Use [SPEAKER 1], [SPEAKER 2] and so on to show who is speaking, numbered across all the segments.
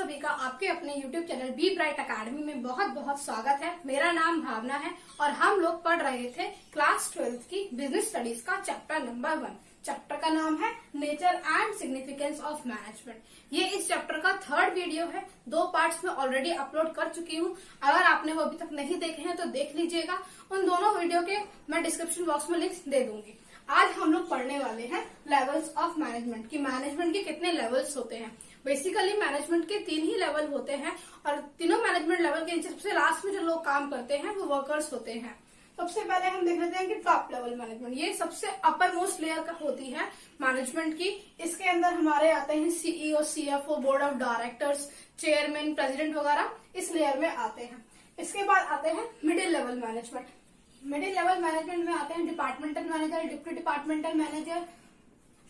[SPEAKER 1] सभी का आपके अपने YouTube channel B bright academy में बहुत बहुत स्वागत है। मेरा नाम भावना है और हम लोग पढ़ रहे थे क्लास 12th की बिजनेस स्टडीज का चैप्टर नंबर 1। चैप्टर का नाम है nature and significance of management. ये इस चैप्टर का थर्ड वीडियो है। 2 पार्ट्स में ऑलरेडी अपलोड कर चुकी हूँ। अगर आपने वो अभी तक नहीं देखे हैं तो देख लीजिएगा। उन दोनों वीडियो के मैं डिस्क्रिप्शन बॉक्स में लिंक्स दे दूंगी। आज हम लोग पढ़ने वाले हैं लेवल्स ऑफ मैनेजमेंट की मैनेजमेंट के कितने लेवल्स होते हैं। बेसिकली मैनेजमेंट के 3 ही लेवल होते हैं और तीनों मैनेजमेंट लेवल के सबसे लास्ट में जो लोग काम करते हैं वो वर्कर्स होते हैं। सबसे पहले हम देख लेते हैं कि टॉप लेवल मैनेजमेंट, ये सबसे अपर मोस्ट लेयर का होती है मैनेजमेंट की। इसके अंदर हमारे आते हैं CEO, CFO, board of directors, chairman, president वगैरह इस लेयर में आते हैं। इसके बाद आते हैं middle level management. Middle level management में आते हैं departmental manager, deputy departmental manager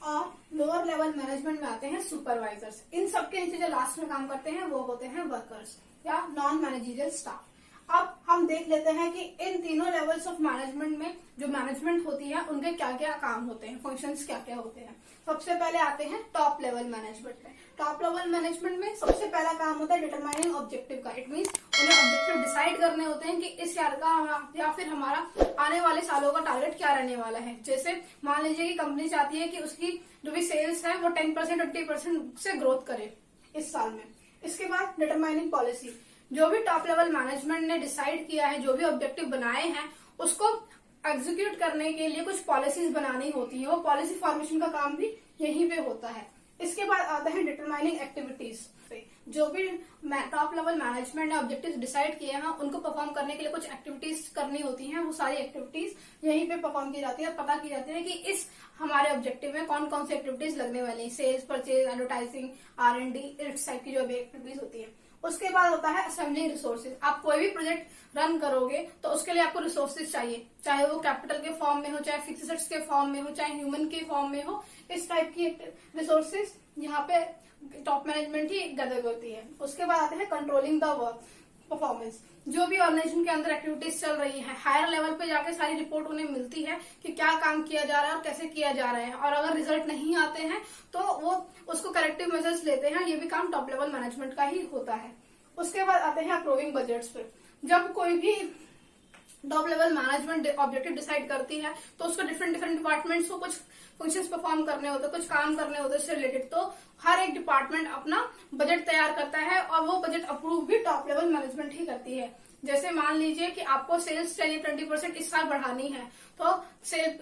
[SPEAKER 1] और लोअर लेवल मैनेजमेंट में आते हैं सुपरवाइजर्स। इन सबके नीचे जो लास्ट में काम करते हैं वो होते हैं वर्कर्स या नॉन मैनेजरियल स्टाफ। अब हम देख लेते हैं कि इन तीनों लेवल्स ऑफ मैनेजमेंट में जो मैनेजमेंट होती है उनके क्या क्या काम होते हैं, फंक्शंस क्या क्या होते हैं। सबसे पहले आते हैं टॉप लेवल मैनेजमेंट में। टॉप लेवल मैनेजमेंट में सबसे पहला काम होता है डिटरमाइनिंग ऑब्जेक्टिव का। इट मीन्स उन्हें ऑब्जेक्टिव डिसाइड करने होते हैं कि इस ईयर का या फिर हमारा आने वाले सालों का टारगेट क्या रहने वाला है। जैसे मान लीजिए कि कंपनी चाहती है कि उसकी जो भी सेल्स है वो 10% 20% से ग्रोथ करे इस साल में। इसके बाद डिटरमाइनिंग पॉलिसी, जो भी टॉप लेवल मैनेजमेंट ने डिसाइड किया है, जो भी ऑब्जेक्टिव बनाए हैं उसको एग्जीक्यूट करने के लिए कुछ पॉलिसीज बनानी होती है। वो पॉलिसी फॉर्मेशन का काम भी यहीं पे होता है। इसके बाद आता है डिटरमाइनिंग एक्टिविटीज। जो भी टॉप लेवल मैनेजमेंट ने ऑब्जेक्टिव्स डिसाइड किए हैं उनको परफॉर्म करने के लिए कुछ एक्टिविटीज करनी होती हैं। वो सारी एक्टिविटीज यहीं पे परफॉर्म की जाती है। पता की जाती है कि इस हमारे ऑब्जेक्टिव में कौन कौन सी एक्टिविटीज लगने वाली है। सेल्स, परचेज, एडवर्टाइजिंग, R&D, इस टाइप की जो भी एक्टिविटीज होती है। उसके बाद होता है असेंबलिंग रिसोर्सेज। आप कोई भी प्रोजेक्ट रन करोगे तो उसके लिए आपको रिसोर्सेज चाहिए, चाहे वो कैपिटल के फॉर्म में हो, चाहे फिक्स्ड एसेट्स के फॉर्म में हो, चाहे ह्यूमन के फॉर्म में हो। इस टाइप की रिसोर्सेज यहाँ पे टॉप मैनेजमेंट ही गदर होती है। उसके बाद आते हैं कंट्रोलिंग द वर्क परफॉर्मेंस। जो भी ऑर्गेनाइजेशन के अंदर एक्टिविटीज चल रही है, हायर लेवल पे जाके सारी रिपोर्ट उन्हें मिलती है कि क्या काम किया जा रहा है और कैसे किया जा रहा है। और अगर रिजल्ट नहीं आते हैं तो वो उसको करेक्टिव मेजर्स लेते हैं। ये भी काम टॉप लेवल मैनेजमेंट का ही होता है। उसके बाद आते हैं अप्रूविंग बजट्स पे। जब कोई भी top level management objective decide करती है तो उसको डिफरेंट डिपार्टमेंट्स को कुछ फंक्शंस परफॉर्म करने होते हैं, कुछ काम करने होते हैं उससे रिलेटेड। तो हर एक डिपार्टमेंट अपना बजट तैयार करता है और वो बजट अप्रूव भी टॉप लेवल मैनेजमेंट ही करती है। जैसे मान लीजिए कि आपको सेल्स चाहिए 20% इस साल बढ़ानी है, तो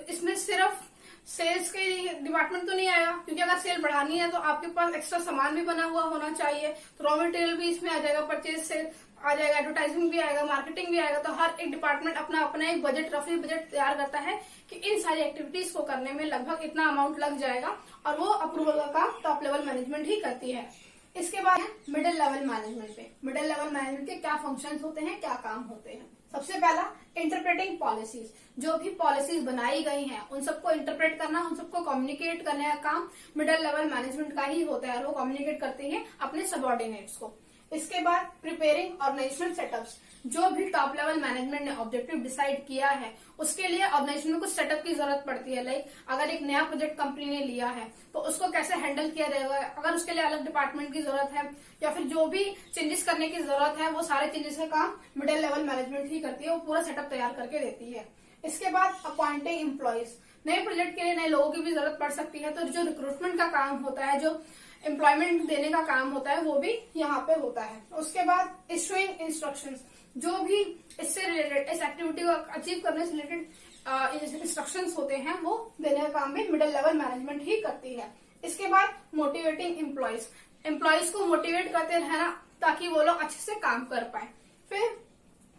[SPEAKER 1] इसमें सिर्फ सेल्स के डिपार्टमेंट तो नहीं आएगा, क्योंकि अगर सेल बढ़ानी है तो आपके पास एक्स्ट्रा सामान भी बना हुआ होना चाहिए। तो रॉ मटेरियल भी इसमें आ जाएगा, परचेज सेल आ जाएगा, एडवर्टाइजिंग भी आएगा, मार्केटिंग भी आएगा। तो हर एक डिपार्टमेंट अपना अपना एक बजट, रफली बजट तैयार करता है कि इन सारी एक्टिविटीज को करने में लगभग इतना अमाउंट लग जाएगा और वो अप्रूवल का टॉप लेवल मैनेजमेंट ही करती है। इसके बाद मिडिल लेवल मैनेजमेंट पे। मिडिल लेवल मैनेजमेंट के क्या फंक्शंस होते हैं, क्या काम होते हैं। सबसे पहला इंटरप्रेटिंग पॉलिसीज। जो भी पॉलिसीज बनाई गई हैं उन सबको इंटरप्रेट करना, उन सबको कम्युनिकेट करने का काम मिडिल लेवल मैनेजमेंट का ही होता है और वो कम्युनिकेट करते हैं अपने सबऑर्डिनेट्स को। इसके बाद प्रिपेयरिंग ऑर्गेनाइजेशनल सेटअप्स। जो भी टॉप लेवल मैनेजमेंट ने ऑब्जेक्टिव डिसाइड किया है उसके लिए ऑर्गेनाइजेशन में कुछ सेटअप की जरूरत पड़ती है। लाइक अगर एक नया प्रोजेक्ट कंपनी ने लिया है तो उसको कैसे हैंडल किया जाएगा, अगर उसके लिए अलग डिपार्टमेंट की जरूरत है या फिर जो भी चेंजेस करने की जरूरत है वो सारे चेंजेस का काम मिडिल लेवल मैनेजमेंट ही करती है। वो पूरा सेटअप तैयार करके देती है। इसके बाद अपॉइंटिंग एम्प्लॉयज। नए प्रोजेक्ट के लिए नए लोगों की भी जरूरत पड़ सकती है, तो जो रिक्रूटमेंट का काम होता है, जो एम्प्लॉयमेंट देने का काम होता है, वो भी यहाँ पे होता है। उसके बाद इशूइंग इंस्ट्रक्शंस। जो भी इससे रिलेटेड, इस एक्टिविटी को अचीव करने से रिलेटेड इंस्ट्रक्शंस होते हैं वो देने का काम भी मिडिल लेवल मैनेजमेंट ही करती है। इसके बाद मोटिवेटिंग एम्प्लॉयज। एम्प्लॉयज को मोटिवेट करते रहना ताकि वो लोग अच्छे से काम कर पाए। फिर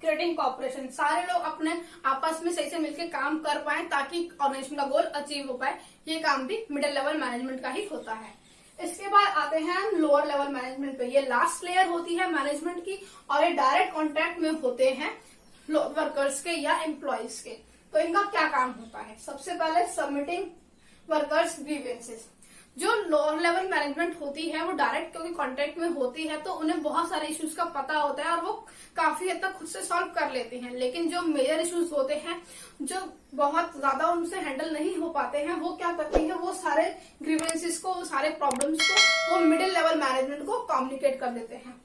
[SPEAKER 1] क्रिएटिंग कॉपरेशन। सारे लोग अपने आपस में सही से मिलकर काम कर पाए ताकि ऑर्गेनाइजेशन का गोल अचीव हो पाए। ये काम भी मिडिल लेवल मैनेजमेंट का ही होता है। इसके बाद आते हैं हम लोअर लेवल मैनेजमेंट पे। ये लास्ट लेयर होती है मैनेजमेंट की और ये डायरेक्ट कॉन्टेक्ट में होते हैं वर्कर्स के या एम्प्लॉयज के। तो इनका क्या काम होता है। सबसे पहले सबमिटिंग वर्कर्स ग्रीवेंसेस। जो लोअर लेवल मैनेजमेंट होती है वो डायरेक्ट क्योंकि कॉन्टेक्ट में होती है तो उन्हें बहुत सारे इश्यूज का पता होता है और वो काफी हद तक खुद से सॉल्व कर लेते हैं। लेकिन जो मेजर इश्यूज होते हैं जो बहुत ज्यादा उनसे हैंडल नहीं हो पाते हैं, वो क्या करती है, वो सारे ग्रीवेंसेस को, सारे प्रॉब्लम्स को वो मिडिल लेवल मैनेजमेंट को कम्युनिकेट कर देते हैं।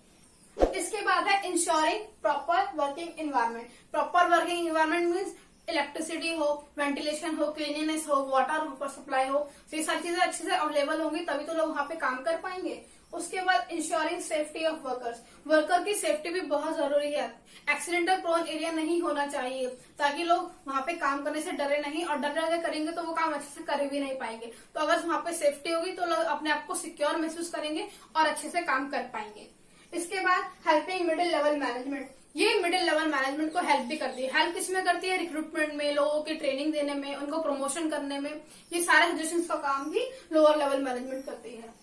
[SPEAKER 1] इसके बाद है ensuring proper working environment. Proper working environment means electricity हो, वेंटिलेशन हो, क्लीनिनेस हो, वाटर सप्लाई हो, ये सारी चीजें अच्छे से अवेलेबल होंगी तभी तो लोग वहां पे काम कर पाएंगे। उसके बाद ensuring safety of workers. Worker की सेफ्टी भी बहुत जरूरी है। एक्सीडेंटल प्रोन एरिया नहीं होना चाहिए ताकि लोग वहां पे काम करने से डरे नहीं, और डर डर के करेंगे तो वो काम अच्छे से कर भी नहीं पाएंगे। तो अगर वहां पे सेफ्टी होगी तो लोग अपने आप को सिक्योर महसूस करेंगे और अच्छे से काम कर पाएंगे। इसके बाद हेल्पिंग मिडिल लेवल मैनेजमेंट। ये मिडिल लेवल मैनेजमेंट को हेल्प भी करती है। हेल्प किसमें करती है? रिक्रूटमेंट में, लोगों की ट्रेनिंग देने में, उनको प्रमोशन करने में। ये सारे सजेशंस का काम भी लोअर लेवल मैनेजमेंट करती है।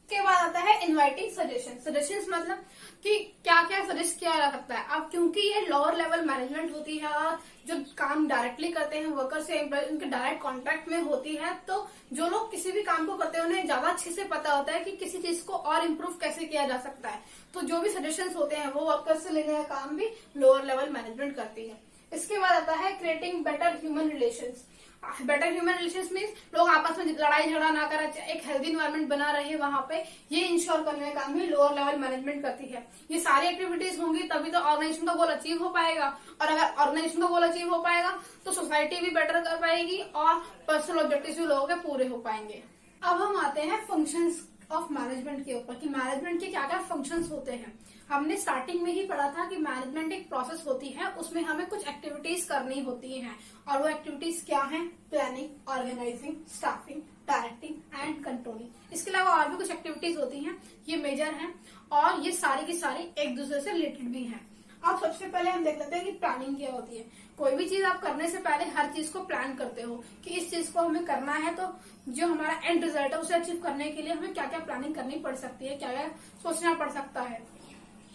[SPEAKER 1] इसके बाद आता है इनवाइटिंग सजेशन। सजेशंस मतलब कि क्या क्या सजेस्ट किया जा सकता है। अब क्योंकि ये लोअर लेवल मैनेजमेंट होती है और जो काम डायरेक्टली करते हैं वर्कर से एम्प्लॉय, उनके डायरेक्ट कॉन्टेक्ट में होती है, तो जो लोग किसी भी काम को करते हैं उन्हें ज्यादा अच्छे से पता होता है कि किसी चीज को और इम्प्रूव कैसे किया जा सकता है। तो जो भी सजेशंस होते हैं वो वर्कर से लेने का काम भी लोअर लेवल मैनेजमेंट करती है। इसके बाद आता है creating better human relations. Better human relations means लोग आपस में लड़ाई झगड़ा ना कर, एक हेल्दी इन्वायरमेंट बना रहे वहां पे, ये इंश्योर करने का काम भी लोअर लेवल मैनेजमेंट करती है। ये सारी एक्टिविटीज होंगी तभी तो ऑर्गेनाइजेशन का गोल अचीव हो पाएगा, और अगर ऑर्गेनाइजेशन का गोल अचीव हो पाएगा तो सोसाइटी भी बेटर कर पाएगी और पर्सनल ऑब्जेक्टिव्स भी लोगों के पूरे हो पाएंगे। अब हम आते हैं फंक्शंस ऑफ मैनेजमेंट के ऊपर कि मैनेजमेंट के क्या क्या फंक्शंस होते हैं। हमने स्टार्टिंग में ही पढ़ा था कि मैनेजमेंट एक प्रोसेस होती है, उसमें हमें कुछ एक्टिविटीज करनी होती हैं, और वो एक्टिविटीज क्या हैं? Planning, organising, staffing, directing and controlling. इसके अलावा और भी कुछ एक्टिविटीज होती हैं, ये मेजर हैं और ये सारी की सारी एक दूसरे से रिलेटेड भी हैं। अब सबसे पहले हम देख लेते हैं कि प्लानिंग क्या होती है। कोई भी चीज आप करने से पहले हर चीज को प्लान करते हो कि इस चीज को हमें करना है, तो जो हमारा एंड रिजल्ट है उसे अचीव करने के लिए हमें क्या क्या प्लानिंग करनी पड़ सकती है, क्या क्या सोचना पड़ सकता है।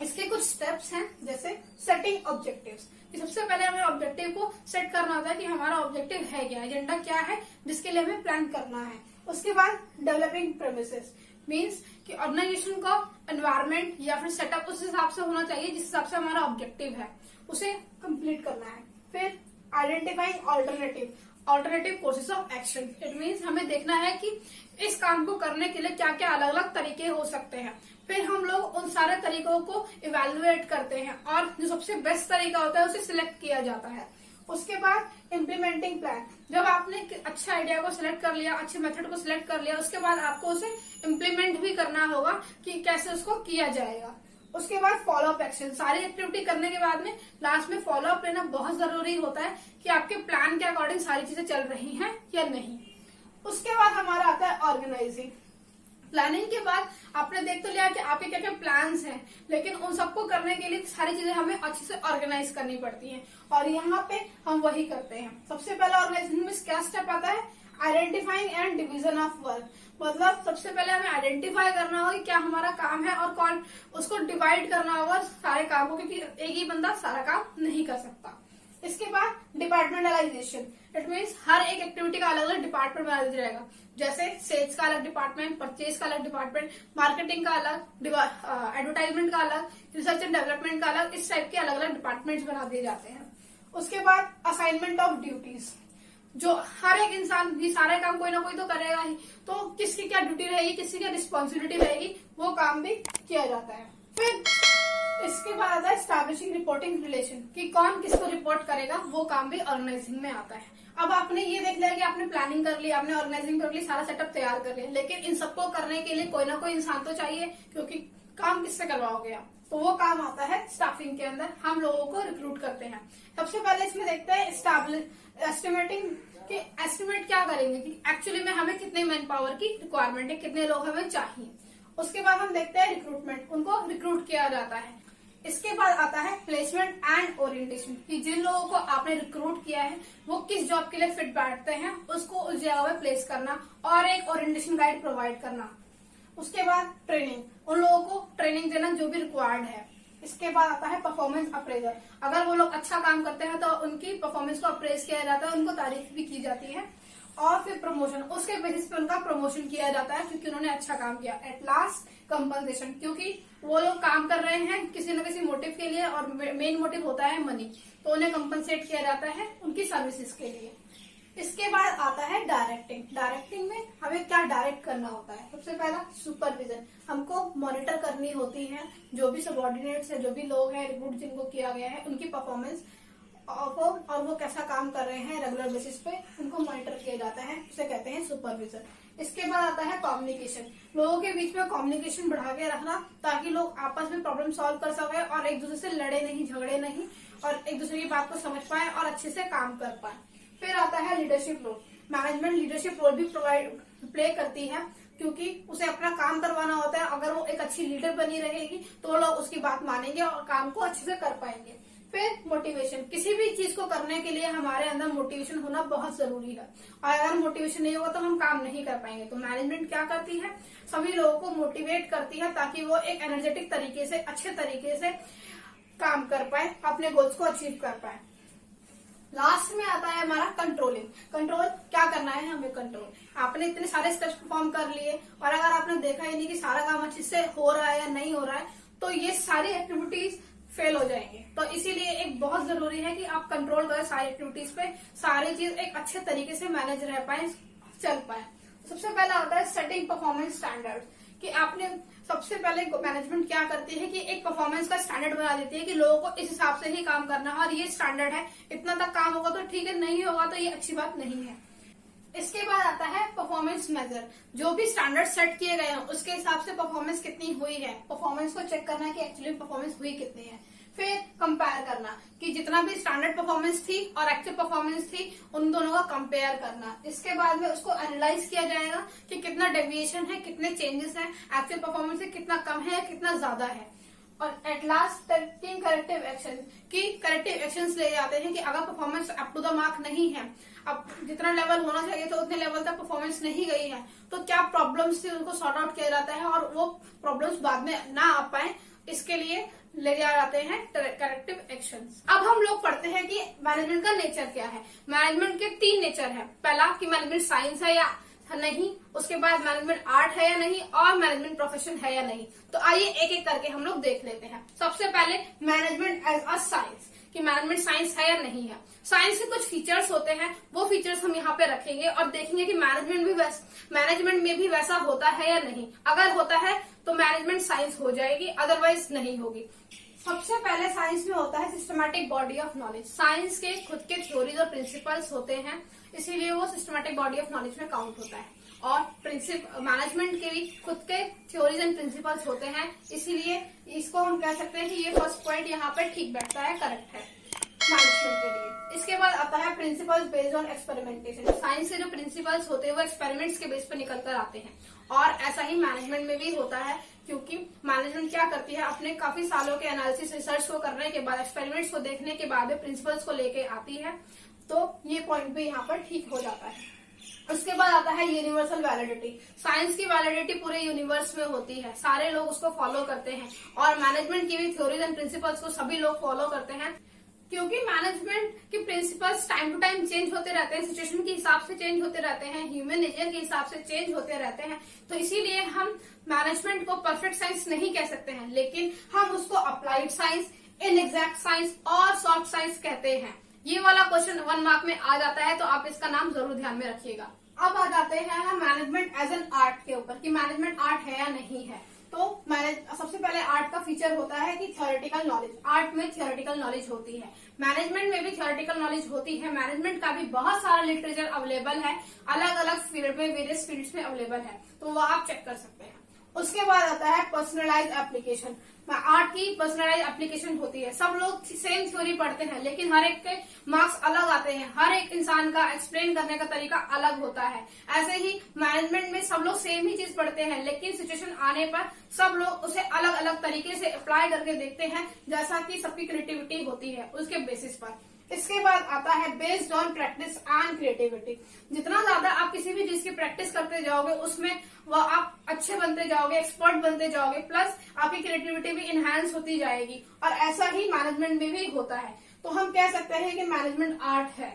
[SPEAKER 1] इसके कुछ स्टेप्स हैं, जैसे सेटिंग ऑब्जेक्टिव्स। सबसे पहले हमें ऑब्जेक्टिव को सेट करना होता है कि हमारा ऑब्जेक्टिव है क्या, एजेंडा क्या है जिसके लिए हमें प्लान करना है। उसके बाद डेवलपिंग प्रेमिसेस मीन्स कि ऑर्गेनाइजेशन का एनवायरनमेंट या फिर सेटअप उस हिसाब से होना चाहिए जिस हिसाब से हमारा ऑब्जेक्टिव है, उसे कंप्लीट करना है। फिर identifying alternative courses of action. It means हमें देखना है कि इस काम को करने के लिए क्या क्या अलग अलग तरीके हो सकते हैं। फिर हम लोग उन सारे तरीकों को इवेलुएट करते हैं और जो सबसे बेस्ट तरीका होता है उसे सिलेक्ट किया जाता है। उसके बाद इम्प्लीमेंटिंग प्लान। जब आपने अच्छे आइडिया को सिलेक्ट कर लिया, अच्छे मेथड को सिलेक्ट कर लिया, उसके बाद आपको उसे इम्प्लीमेंट भी करना होगा कि कैसे उसको किया जाएगा। उसके बाद फॉलो अप एक्शन। सारी एक्टिविटी करने के बाद में लास्ट में फॉलो अप लेना बहुत जरूरी होता है कि आपके प्लान के अकॉर्डिंग सारी चीजें चल रही हैं या नहीं। उसके बाद हमारा आता है ऑर्गेनाइजिंग। प्लानिंग के बाद आपने देख तो लिया कि आपके क्या क्या प्लान्स हैं, लेकिन उन सबको करने के लिए सारी चीजें हमें अच्छे से ऑर्गेनाइज करनी पड़ती हैं, और यहाँ पे हम वही करते हैं। सबसे पहला ऑर्गेनाइजेशन में क्या स्टेप आता है? Identifying and division of work. मतलब सबसे पहले हमें आइडेंटिफाई करना होगा कि क्या हमारा काम है और कौन उसको डिवाइड करना होगा सारे काम को, क्योंकि एक ही बंदा सारा काम नहीं कर सकता। इसके बाद डिपार्टमेंटलाइजेशन। इट मीन्स हर एक एक्टिविटी का अलग अलग डिपार्टमेंट बना दिया जाएगा, जैसे सेल्स का अलग डिपार्टमेंट, परचेज का अलग डिपार्टमेंट, मार्केटिंग का अलग, एडवर्टाइजमेंट का अलग, रिसर्च एंड डेवलपमेंट का अलग, इस टाइप के अलग अलग डिपार्टमेंट्स बना दिए जाते हैं। उसके बाद असाइनमेंट ऑफ ड्यूटीज। जो हर एक इंसान ये सारे काम कोई ना कोई तो करेगा ही, तो किसकी क्या ड्यूटी रहेगी, किसकी क्या रिस्पॉन्सिबिलिटी रहेगी, वो काम भी किया जाता है। फिर इसके बाद आता है एस्टैब्लिशिंग रिपोर्टिंग रिलेशन कि कौन किसको रिपोर्ट करेगा, वो काम भी ऑर्गेनाइजिंग में आता है। अब आपने ये देख लिया कि आपने प्लानिंग कर ली, आपने ऑर्गेनाइजिंग कर ली, सारा सेटअप तैयार कर लिया, लेकिन इन सबको करने के लिए कोई ना कोई इंसान तो चाहिए, क्योंकि काम किससे करवाओगे आप? तो वो काम आता है स्टाफिंग के अंदर। हम लोगों को रिक्रूट करते हैं। सबसे पहले इसमें देखते हैं एस्टिमेटिंग कि एस्टिमेट क्या करेंगे कि एक्चुअली में हमें कितने मैन पावर की रिक्वायरमेंट है, कितने लोग हमें चाहिए। उसके बाद हम देखते हैं रिक्रूटमेंट, उनको रिक्रूट किया जाता है। इसके बाद आता है प्लेसमेंट एंड ओरिएंटेशन कि जिन लोगों को आपने रिक्रूट किया है वो किस जॉब के लिए फिट बैठते हैं, उसको उस जगह पे प्लेस करना और एक ओरिएंटेशन गाइड प्रोवाइड करना। उसके बाद ट्रेनिंग, उन लोगों को ट्रेनिंग देना जो भी रिक्वायर्ड है। इसके बाद आता है परफॉर्मेंस अप्रेजल। अगर वो लोग अच्छा काम करते हैं तो उनकी परफॉर्मेंस को अप्रेज किया जाता है, उनको तारीफ भी की जाती है। और फिर प्रमोशन, उसके बेसिस पे उनका प्रमोशन किया जाता है क्योंकि उन्होंने अच्छा काम किया। एट लास्ट कंपनसेशन, क्योंकि वो लोग काम कर रहे हैं किसी न किसी मोटिव के लिए और मेन मोटिव होता है मनी, तो उन्हें कंपनसेट किया जाता है उनकी सर्विसेज के लिए। इसके बाद आता है डायरेक्टिंग। डायरेक्टिंग में हमें क्या डायरेक्ट करना होता है? सबसे पहला सुपरविजन, हमको मॉनिटर करनी होती है जो भी सबऑर्डिनेट्स है, जो भी लोग हैं रिक्रूट जिनको किया गया है, उनकी परफॉर्मेंस और वो कैसा काम कर रहे हैं रेगुलर बेसिस पे उनको मॉनिटर किया जाता है, उसे कहते हैं सुपरविजन। इसके बाद आता है कम्युनिकेशन, लोगों के बीच में कम्युनिकेशन बढ़ा के रखना ताकि लोग आपस में प्रॉब्लम सॉल्व कर सके और एक दूसरे से लड़े नहीं, झगड़े नहीं और एक दूसरे की बात को समझ पाए और अच्छे से काम कर पाए। फिर आता है leadership role. Management leadership role भी प्ले करती है क्योंकि उसे अपना काम करवाना होता है। अगर वो एक अच्छी लीडर बनी रहेगी तो लोग उसकी बात मानेंगे और काम को अच्छे से कर पाएंगे। फिर मोटिवेशन, किसी भी चीज को करने के लिए हमारे अंदर मोटिवेशन होना बहुत जरूरी है और अगर मोटिवेशन नहीं होगा तो हम काम नहीं कर पाएंगे। तो मैनेजमेंट क्या करती है, सभी लोगों को मोटिवेट करती है ताकि वो एक एनर्जेटिक तरीके से, अच्छे तरीके से काम कर पाए, अपने गोल्स को अचीव कर पाए। लास्ट में आता है हमारा कंट्रोलिंग। कंट्रोल क्या करना है हमें? कंट्रोल, आपने इतने सारे स्टेप्स परफॉर्म कर लिए और अगर आपने देखा ही नहीं कि सारा काम अच्छे से हो रहा है या नहीं हो रहा है तो ये सारी एक्टिविटीज फेल हो जाएंगे। तो इसीलिए एक बहुत जरूरी है कि आप कंट्रोल करें सारी एक्टिविटीज पे, सारी चीज एक अच्छे तरीके से मैनेज रह पाए, चल पाए। सबसे पहला आता है सेटिंग परफॉर्मेंस स्टैंडर्ड, कि आपने सबसे पहले मैनेजमेंट क्या करती है कि एक परफॉर्मेंस का स्टैंडर्ड बना देती है कि लोगों को इस हिसाब से ही काम करना है और ये स्टैंडर्ड है, इतना तक काम होगा तो ठीक है, नहीं होगा तो ये अच्छी बात नहीं है। इसके बाद आता है परफॉर्मेंस मेजर, जो भी स्टैंडर्ड सेट किए गए हैं उसके हिसाब से परफॉर्मेंस कितनी हुई है, परफॉर्मेंस को चेक करना कि एक्चुअली परफॉर्मेंस हुई कितनी है। फिर कंपेयर करना कि जितना भी स्टैंडर्ड परफॉर्मेंस थी और एक्चुअल परफॉर्मेंस थी उन दोनों का कंपेयर करना। इसके बाद में उसको एनालाइज किया जाएगा कि कितना डेविएशन है, कितने चेंजेस है, एक्चुअल परफॉर्मेंस से कितना कम है, कितना ज्यादा है। और at last taking corrective action, की करेक्टिव एक्शंस ले जाते हैं कि अगर performance up to the mark नहीं है, अब जितना लेवल होना चाहिए तो उतने लेवल तक परफॉर्मेंस नहीं गई है, तो क्या प्रॉब्लम्स थी उनको सॉर्ट आउट किया जाता है और वो प्रॉब्लम्स बाद में ना आ पाए, इसके लिए ले जा जाते हैं करेक्टिव एक्शंस। अब हम लोग पढ़ते हैं कि मैनेजमेंट का नेचर क्या है। मैनेजमेंट के 3 नेचर है। पहला कि मैनेजमेंट साइंस है या नहीं, उसके बाद मैनेजमेंट आर्ट है या नहीं, और मैनेजमेंट प्रोफेशन है या नहीं। तो आइए एक एक करके हम लोग देख लेते हैं। सबसे पहले मैनेजमेंट एज अ साइंस, कि मैनेजमेंट साइंस है या नहीं है। साइंस के कुछ फीचर्स होते हैं, वो फीचर्स हम यहाँ पे रखेंगे और देखेंगे कि मैनेजमेंट में भी वैसा होता है या नहीं। अगर होता है तो मैनेजमेंट साइंस हो जाएगी, अदरवाइज नहीं होगी। सबसे पहले साइंस में होता है systematic body of knowledge. Science के खुद के थ्योरीज और प्रिंसिपल्स होते हैं, इसीलिए वो सिस्टमैटिक बॉडी ऑफ नॉलेज में काउंट होता है। और मैनेजमेंट के भी खुद के थ्योरीज एंड प्रिंसिपल्स होते हैं, इसीलिए इसको हम कह सकते हैं कि ये फर्स्ट पॉइंट यहाँ पे ठीक बैठता है, करेक्ट है मैनेजमेंट के लिए। इसके बाद आता है principles based on experimentation. Science के जो प्रिंसिपल्स होते हैं वो एक्सपेरिमेंट्स के बेस पर निकल कर आते हैं और ऐसा ही मैनेजमेंट में भी होता है, क्योंकि मैनेजमेंट क्या करती है, अपने काफी सालों के एनालिसिस रिसर्च को करने के बाद, एक्सपेरिमेंट्स को देखने के बाद प्रिंसिपल्स को लेके आती है, तो ये पॉइंट भी यहाँ पर ठीक हो जाता है। उसके बाद आता है यूनिवर्सल वैलिडिटी। साइंस की वैलिडिटी पूरे यूनिवर्स में होती है, सारे लोग उसको फॉलो करते हैं और मैनेजमेंट की भी थ्योरीज एंड प्रिंसिपल्स को सभी लोग फॉलो करते हैं, क्योंकि मैनेजमेंट के principles time to time change होते रहते हैं, सिचुएशन के हिसाब से चेंज होते रहते हैं, ह्यूमन नेचर के हिसाब से चेंज होते रहते हैं। तो इसीलिए हम मैनेजमेंट को परफेक्ट साइंस नहीं कह सकते हैं, लेकिन हम उसको अप्लाइड साइंस, इनएग्जैक्ट साइंस और सॉफ्ट साइंस कहते हैं। ये वाला क्वेश्चन 1 मार्क में आ जाता है, तो आप इसका नाम जरूर ध्यान में रखिएगा। अब आ जाते हैं हम मैनेजमेंट एज एन आर्ट के ऊपर, कि मैनेजमेंट आर्ट है या नहीं है। तो सबसे पहले आर्ट का फीचर होता है कि थ्योरेटिकल नॉलेज। आर्ट में थ्योरेटिकल नॉलेज होती है, मैनेजमेंट में भी थ्योरेटिकल नॉलेज होती है। मैनेजमेंट का भी बहुत सारा लिटरेचर अवेलेबल है, अलग अलग फील्ड में, वेरियस फील्ड्स में अवेलेबल है, तो वो आप चेक कर सकते हैं। उसके बाद आता है पर्सनलाइज एप्लीकेशन। आर्ट की पर्सनलाइज एप्लीकेशन होती है। सब लोग सेम थ्योरी पढ़ते हैं, लेकिन हर एक के मार्क्स अलग आते हैं, हर एक इंसान का एक्सप्लेन करने का तरीका अलग होता है। ऐसे ही मैनेजमेंट में सब लोग सेम ही चीज पढ़ते हैं, लेकिन सिचुएशन आने पर सब लोग उसे अलग अलग तरीके से अप्लाई करके देखते हैं, जैसा कि सबकी क्रिएटिविटी होती है उसके बेसिस पर। इसके बाद आता है based on practice and creativity. जितना ज्यादा आप किसी भी चीज की प्रैक्टिस करते जाओगे, उसमें वह आप अच्छे बनते जाओगे, एक्सपर्ट बनते जाओगे, प्लस आपकी क्रिएटिविटी भी इनहैंस होती जाएगी। और ऐसा ही मैनेजमेंट में भी होता है, तो हम कह सकते हैं कि मैनेजमेंट आर्ट है।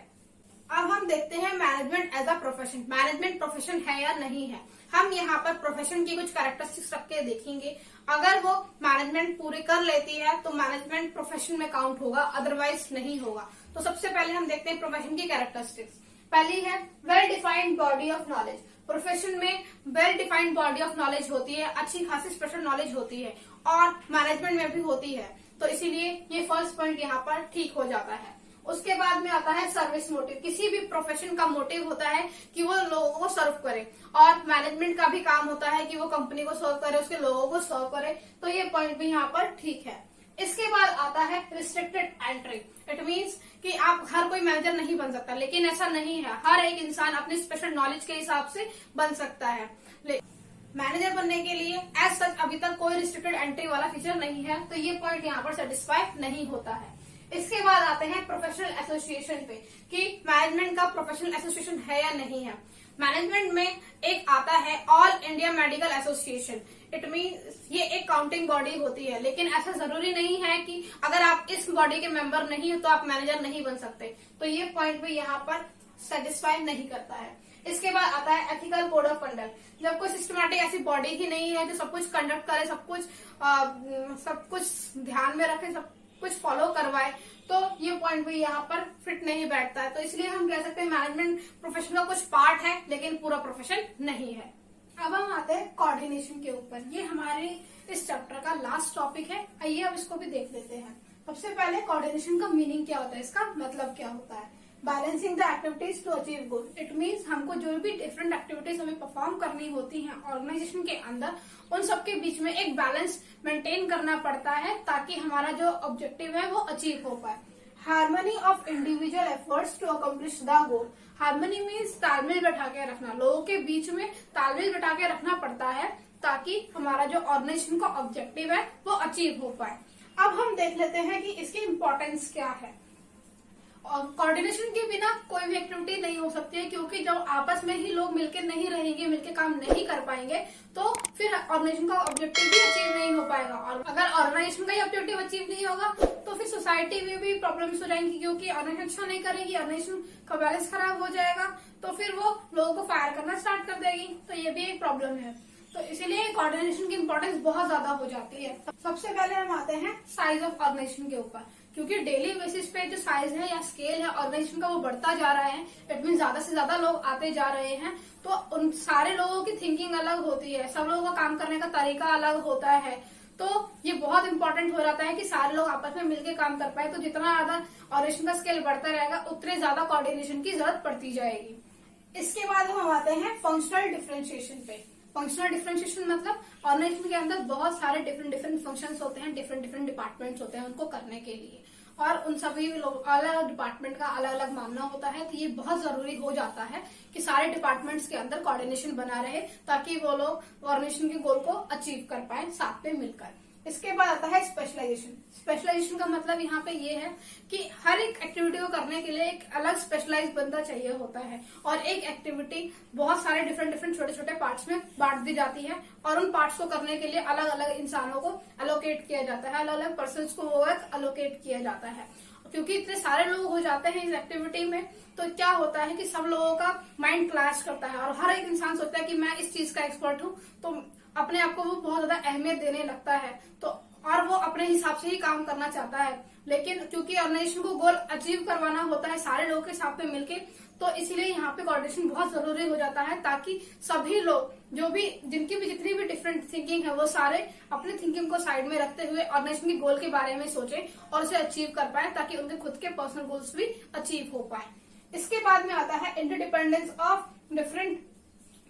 [SPEAKER 1] अब हम देखते हैं management as a profession. Management profession है या नहीं है। हम यहाँ पर प्रोफेशन की कुछ कैरेक्टरिस्टिक्स रख के देखेंगे। अगर वो मैनेजमेंट पूरी कर लेती है तो मैनेजमेंट प्रोफेशन में काउंट होगा, अदरवाइज नहीं होगा। तो सबसे पहले हम देखते हैं प्रोफेशन की कैरेक्टरिस्टिक्स। पहली है well defined body of knowledge. Profession में well defined body of knowledge होती है, अच्छी खासी स्पेशल नॉलेज होती है और मैनेजमेंट में भी होती है। तो इसीलिए ये फर्स्ट पॉइंट यहाँ पर ठीक हो जाता है। उसके बाद में आता है सर्विस मोटिव। किसी भी प्रोफेशन का मोटिव होता है कि वो लोगों को सर्व करे, और मैनेजमेंट का भी काम होता है कि वो कंपनी को सर्व करे, उसके लोगों को सर्व करे। तो ये पॉइंट भी यहाँ पर ठीक है। इसके बाद आता है रिस्ट्रिक्टेड एंट्री। इट मीन्स कि आप हर कोई मैनेजर नहीं बन सकता, लेकिन ऐसा नहीं है। हर एक इंसान अपनी स्पेशल नॉलेज के हिसाब से बन सकता है। मैनेजर बनने के लिए एज सच अभी तक कोई रिस्ट्रिक्टेड एंट्री वाला फीचर नहीं है, तो ये पॉइंट यहाँ पर सेटिस्फाई नहीं होता है। इसके बाद आते हैं प्रोफेशनल एसोसिएशन पे कि मैनेजमेंट का प्रोफेशनल एसोसिएशन है या नहीं है। मैनेजमेंट में एक आता है all India medical association. It means ये एक काउंटिंग बॉडी होती है, लेकिन ऐसा जरूरी नहीं है कि अगर आप इस बॉडी के मेंबर नहीं हो तो आप मैनेजर नहीं बन सकते। तो ये पॉइंट भी यहाँ पर सेटिस्फाई नहीं करता है। इसके बाद आता है एथिकल कोड ऑफ कंडक्ट। जब कोई सिस्टमैटिक ऐसी बॉडी ही नहीं है जो सब कुछ कंडक्ट करे, सब कुछ ध्यान में रखे, सब कुछ फॉलो करवाए, तो ये पॉइंट भी यहाँ पर फिट नहीं बैठता है। तो इसलिए हम कह सकते हैं मैनेजमेंट प्रोफेशन का कुछ पार्ट है, लेकिन पूरा प्रोफेशन नहीं है। अब हम आते हैं कोऑर्डिनेशन के ऊपर। ये हमारे इस चैप्टर का लास्ट टॉपिक है। आइए अब इसको भी देख लेते हैं। सबसे पहले कोऑर्डिनेशन का मीनिंग क्या होता है, इसका मतलब क्या होता है। Balancing the activities to achieve goal. It means हमको जो भी डिफरेंट एक्टिविटीज हमें परफॉर्म करनी होती हैं ऑर्गेनाइजेशन के अंदर, उन सबके बीच में एक बैलेंस मेंटेन करना पड़ता है ताकि हमारा जो ऑब्जेक्टिव है वो अचीव हो पाए। Harmony of individual efforts to accomplish the goal. Harmony means तालमेल बैठा के रखना, लोगों के बीच में तालमेल बैठा के रखना पड़ता है ताकि हमारा जो ऑर्गेनाइजेशन का ऑब्जेक्टिव है वो अचीव हो पाए। अब हम देख लेते हैं कि इसकी इम्पोर्टेंस क्या है। और कोऑर्डिनेशन के बिना कोई भी एक्टिविटी नहीं हो सकती है, क्योंकि जब आपस में ही लोग मिलकर नहीं रहेंगे, मिलकर काम नहीं कर पाएंगे, तो फिर ऑर्गेनाइजेशन का ऑब्जेक्टिव भी अचीव नहीं हो पाएगा। और अगर ऑर्गेनाइजेशन का ही ऑब्जेक्टिव अचीव नहीं होगा तो फिर सोसाइटी में भी प्रॉब्लम्स हो जाएंगी, क्योंकि ऑर्गेनाइजेशन अच्छा नहीं करेगी, ऑर्गेनाइजेशन का बैलेंस खराब हो जाएगा, तो फिर वो लोगों को फायर करना स्टार्ट कर देगी। तो ये भी एक प्रॉब्लम है। तो इसीलिए कोऑर्डिनेशन की इम्पोर्टेंस बहुत ज्यादा हो जाती है। सबसे पहले हम आते हैं साइज ऑफ ऑर्गेनाइजेशन के ऊपर, क्योंकि डेली बेसिस पे जो साइज है या स्केल है ऑर्गेनाइजेशन का वो बढ़ता जा रहा है। इट मीन ज्यादा से ज्यादा लोग आते जा रहे हैं, तो उन सारे लोगों की थिंकिंग अलग होती है, सब लोगों का काम करने का तरीका अलग होता है। तो ये बहुत इंपॉर्टेंट हो जाता है कि सारे लोग आपस में मिलकर काम कर पाए। तो जितना ज्यादा ऑर्गेनाइजेशन का स्केल बढ़ता रहेगा उतने ज्यादा कोऑर्डिनेशन की जरूरत पड़ती जाएगी। इसके बाद हम आते हैं फंक्शनल डिफरेंशिएशन पे। फंक्शनल डिफरेंशिएशन मतलब ऑर्गेनाइजेशन के अंदर बहुत सारे डिफरेंट फंक्शंस होते हैं, डिफरेंट डिपार्टमेंट्स होते हैं उनको करने के लिए, और उन सभी लोग अलग अलग डिपार्टमेंट का अलग अलग मानना होता है। तो ये बहुत जरूरी हो जाता है कि सारे डिपार्टमेंट्स के अंदर कोऑर्डिनेशन बना रहे ताकि वो लोग ऑर्गेनाइजेशन के गोल को अचीव कर पाए साथ में मिलकर। इसके बाद आता है स्पेशलाइजेशन। स्पेशलाइजेशन का मतलब यहाँ पे ये है कि हर एक एक्टिविटी को करने के लिए एक अलग स्पेशलाइज बंदा चाहिए होता है, और एक एक्टिविटी बहुत सारे डिफरेंट छोटे छोटे पार्ट्स में बांट दी जाती है, और उन पार्ट्स को करने के लिए अलग अलग इंसानों को अलोकेट किया जाता है, अलग अलग पर्सन को वर्क अलोकेट किया जाता है। क्योंकि इतने सारे लोग हो जाते हैं इस एक्टिविटी में, तो क्या होता है कि सब लोगों का माइंड क्लैश करता है, और हर एक इंसान सोचता है कि मैं इस चीज का एक्सपर्ट हूँ, तो अपने आप को वो बहुत ज्यादा अहमियत देने लगता है, तो और वो अपने हिसाब से ही काम करना चाहता है। लेकिन क्योंकि ऑर्गेनाइजेशन को गोल अचीव करवाना होता है सारे लोगों के साथ में मिलके, तो इसीलिए यहाँ पे कोऑर्डिनेशन बहुत जरूरी हो जाता है, ताकि सभी लोग जो भी जिनकी भी जितनी भी डिफरेंट थिंकिंग है वो सारे अपनी थिंकिंग को साइड में रखते हुए ऑर्गेनाइजेशन के गोल के बारे में सोचे और उसे अचीव कर पाए, ताकि उनके खुद के पर्सनल गोल्स भी अचीव हो पाए। इसके बाद में आता है interdependence of different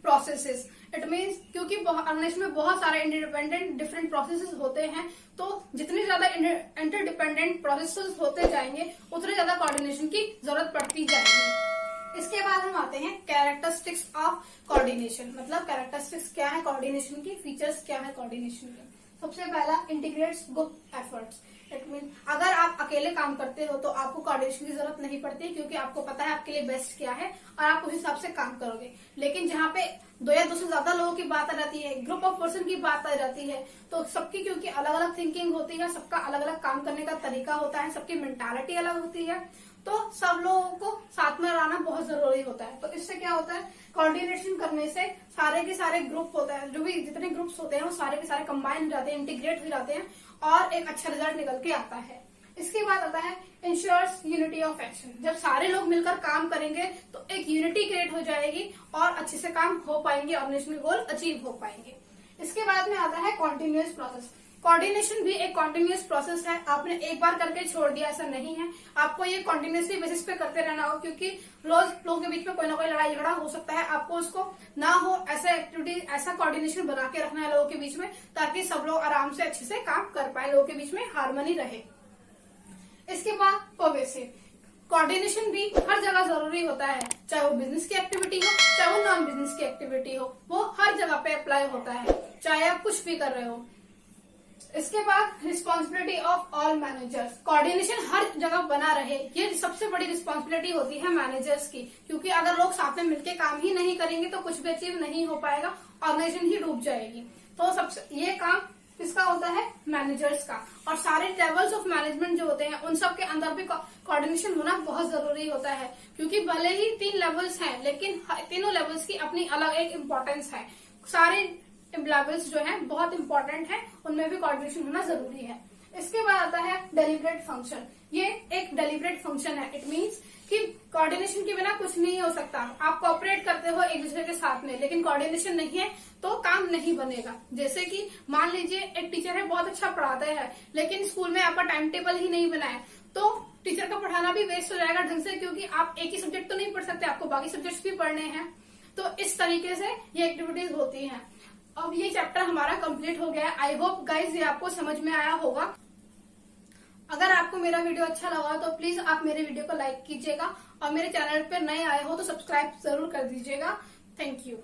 [SPEAKER 1] processes. It means क्योंकि ऑर्गेनाइजेशन में बहुत सारे इंटरडिपेंडेंट डिफरेंट प्रोसेसेस होते हैं, तो जितने ज्यादा इंटरडिपेंडेंट प्रोसेसेस होते जाएंगे उतने ज्यादा कोऑर्डिनेशन की जरूरत पड़ती जाएगी। इसके बाद हम आते हैं कैरेक्टरिस्टिक्स ऑफ कोऑर्डिनेशन। मतलब कैरेक्टरिस्टिक्स क्या है कोऑर्डिनेशन की, फीचर्स क्या है कोऑर्डिनेशन के। सबसे पहला integrates group efforts. It mean अगर आप अकेले काम करते हो तो आपको कोऑर्डिनेशन की जरूरत नहीं पड़ती, क्योंकि आपको पता है आपके लिए बेस्ट क्या है और आप उस हिसाब से काम करोगे। लेकिन जहाँ पे दो या दो से ज्यादा लोगों की बात आ जाती है, ग्रुप ऑफ पर्सन की बात आ जाती है, तो सबकी क्योंकि अलग अलग थिंकिंग होती है, सबका अलग अलग काम करने का तरीका होता है, सबकी मेंटालिटी अलग होती है, तो सब लोगों को साथ में रहना बहुत जरूरी होता है। तो इससे क्या होता है, कोऑर्डिनेशन करने से सारे के सारे ग्रुप होता है, जो भी जितने ग्रुप्स होते हैं वो सारे के सारे कंबाइन हो जाते हैं, इंटीग्रेट हो जाते हैं और एक अच्छा रिजल्ट निकल के आता है। इसके बाद आता है इंश्योर्स यूनिटी ऑफ एक्शन। जब सारे लोग मिलकर काम करेंगे तो एक यूनिटी क्रिएट हो जाएगी और अच्छे से काम हो पाएंगे और नेशनल गोल अचीव हो पाएंगे। इसके बाद में आता है कॉन्टिन्यूअस प्रोसेस। कोऑर्डिनेशन भी एक कॉन्टिन्यूअस प्रोसेस है, आपने एक बार करके छोड़ दिया ऐसा नहीं है, आपको ये कॉन्टिन्यूसली बेसिस पे करते रहना होगा, क्योंकि रोज लोगों के बीच में कोई ना कोई लड़ाई झगड़ा हो सकता है। आपको उसको ना हो ऐसा एक्टिविटी, ऐसा कोऑर्डिनेशन बना के रखना है लोगों के बीच में, ताकि सब लोग आराम से अच्छे से काम कर पाए, लोगों के बीच में हार्मनी रहे। इसके बाद परवेसिव कोऑर्डिनेशन भी हर जगह जरूरी होता है, चाहे वो बिजनेस की एक्टिविटी हो चाहे वो नॉन बिजनेस की एक्टिविटी हो, वो हर जगह पे अप्लाई होता है, चाहे आप कुछ भी कर रहे हो। इसके बाद responsibility of all managers. Coordination हर जगह बना रहे, ये सबसे बड़ी रिस्पॉन्सिबिलिटी होती है मैनेजर्स की, क्योंकि अगर लोग साथ में मिलकर काम ही नहीं करेंगे तो कुछ भी अचीव नहीं हो पाएगा, ऑर्गेनाइजेशन ही डूब जाएगी। तो सबसे ये काम किसका होता है, मैनेजर्स का। और सारे लेवल्स ऑफ मैनेजमेंट जो होते हैं उन सब के अंदर भी कोऑर्डिनेशन होना बहुत जरूरी होता है, क्योंकि भले ही 3 लेवल्स हैं लेकिन तीनों लेवल्स की अपनी अलग एक इम्पोर्टेंस है। सारे लेवल्स जो हैं बहुत इंपॉर्टेंट हैं, उनमें भी कोऑर्डिनेशन होना जरूरी है। इसके बाद आता है डेलिब्रेट फंक्शन। ये एक डेलिब्रेट फंक्शन है, इट मीन्स कि कोऑर्डिनेशन के बिना कुछ नहीं हो सकता। आप कोऑपरेट करते हो एक दूसरे के साथ में, लेकिन कोऑर्डिनेशन नहीं है तो काम नहीं बनेगा। जैसे कि मान लीजिए एक टीचर है, बहुत अच्छा पढ़ाता है, लेकिन स्कूल में आपका टाइम टेबल ही नहीं बनाया, तो टीचर का पढ़ाना भी वेस्ट हो जाएगा ढंग से, क्योंकि आप एक ही सब्जेक्ट तो नहीं पढ़ सकते, आपको बाकी सब्जेक्ट्स भी पढ़ने हैं। तो इस तरीके से ये एक्टिविटीज होती हैं। अब ये चैप्टर हमारा कंप्लीट हो गया है। आई होप गाइज ये आपको समझ में आया होगा। अगर आपको मेरा वीडियो अच्छा लगा तो प्लीज आप मेरे वीडियो को लाइक कीजिएगा और मेरे चैनल पर नए आए हो तो सब्सक्राइब जरूर कर दीजिएगा। Thank you.